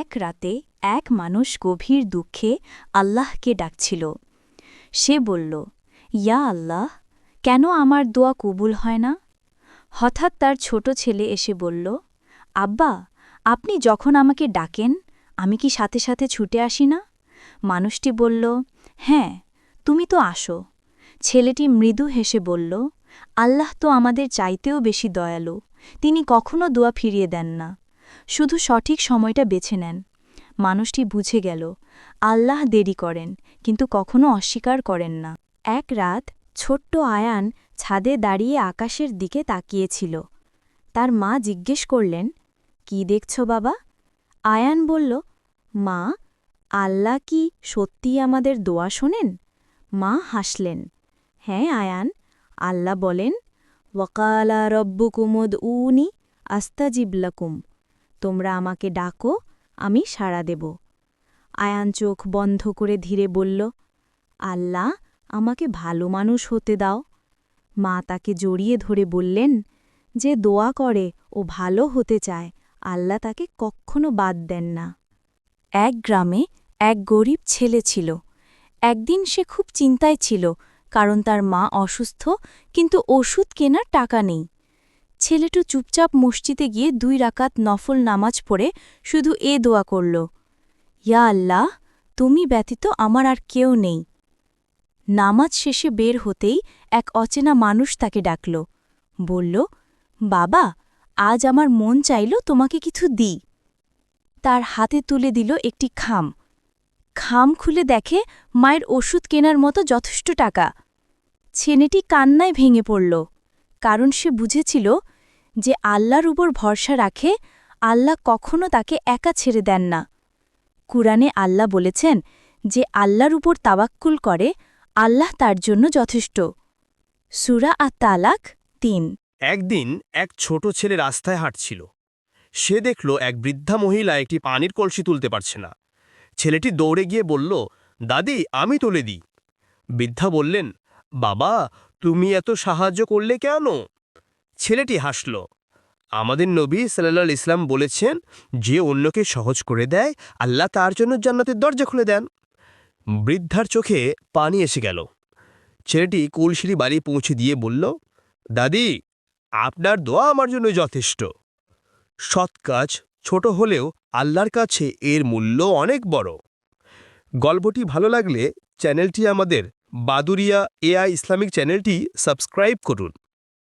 এক রাতে এক মানুষ গভীর দুঃখে আল্লাহকে ডাকছিল। সে বলল, ইয়া আল্লাহ, কেন আমার দোয়া কবুল হয় না? হঠাৎ তার ছোট ছেলে এসে বলল, আব্বা, আপনি যখন আমাকে ডাকেন আমি কি সাথে সাথে ছুটে আসি না? মানুষটি বলল, হ্যাঁ, তুমি তো আসো। ছেলেটি মৃদু হেসে বলল, আল্লাহ তো আমাদের চাইতেও বেশি দয়ালু, তিনি কখনো দোয়া ফিরিয়ে দেন না, শুধু সঠিক সময়টা বেছে নেন। মানুষটি বুঝে গেল, আল্লাহ দেরি করেন কিন্তু কখনো অস্বীকার করেন না। এক রাত ছোট্ট আয়ান ছাদে দাঁড়িয়ে আকাশের দিকে তাকিয়েছিল। তার মা জিজ্ঞেস করলেন, কি দেখছ বাবা? আয়ান বলল, মা, আল্লাহ কি সত্যিই আমাদের দোয়া শোনেন? মা হাসলেন, হ্যাঁ আয়ান, আল্লাহ বলেন, ওয়াকালা রব্বুকুমুদ উনি আস্তাজিব লাকুম, তোমরা আমাকে ডাকো, আমি সাড়া দেব। আয়ান চোখ বন্ধ করে ধীরে বলল, আল্লাহ, আমাকে ভালো মানুষ হতে দাও। মা তাকে জড়িয়ে ধরে বললেন, যে দোয়া করে ও ভালো হতে চায়, আল্লাহ তাকে কখনো বাদ দেন না। এক গ্রামে এক গরিব ছেলে ছিল। একদিন সে খুব চিন্তায় ছিল, কারণ তার মা অসুস্থ, কিন্তু ওষুধ কেনার টাকা নেই। ছেলেটু চুপচাপ মসজিদে গিয়ে 2 রাকাত নফল নামাজ পড়ে শুধু দোয়া করল, ইয়া আল্লাহ, তুমি ব্যতীত আমার আর কেউ নেই। নামাজ শেষে বের হতেই এক অচেনা মানুষ তাকে ডাকল, বলল, বাবা, আজ আমার মন চাইল তোমাকে কিছু দিই। তার হাতে তুলে দিল একটি খাম। খাম খুলে দেখে মায়ের ওষুধ কেনার মতো যথেষ্ট টাকা। ছেলেটি কান্নায় ভেঙে পড়ল, কারণ সে বুঝেছিল যে আল্লাহর উপর ভরসা রাখে, আল্লাহ কখনো তাকে একা ছেড়ে দেন না। কুরআনে আল্লাহ বলেছেন, যে আল্লাহর উপর তাওয়াক্কুল করে, আল্লাহ তার জন্য যথেষ্ট। সূরা আত-তালাক ৩। একদিন এক ছোট ছেলে রাস্তায় হাঁটছিল। সে দেখল এক বৃদ্ধা মহিলা একটি পানির কলসি তুলতে পারছে না। ছেলেটি দৌড়ে গিয়ে বলল, দাদি, আমি তুলে দিই। বৃদ্ধা বললেন, বাবা, তুমি এত সাহায্য করলে কেন? ছেলেটি হাসল, আমাদের নবী সাল্লাল্লাহু আলাইহি ইসলাম বলেছেন, যে অন্যকে সহজ করে দেয়, আল্লাহ তার জন্য জান্নাতের দরজা খুলে দেন। বৃদ্ধার চোখে পানি এসে গেল। ছেলেটি কলসিটি বাড়ি পৌঁছে দিয়ে বলল, দাদি, আপনার দোয়া আমার জন্য যথেষ্ট। সৎ কাজ ছোট হলেও আল্লাহর কাছে এর মূল্য অনেক বড়। গল্পটি ভালো লাগলে চ্যানেলটি আমাদের বাদুরিয়া এআই ইসলামিক চ্যানেলটি সাবস্ক্রাইব করুন।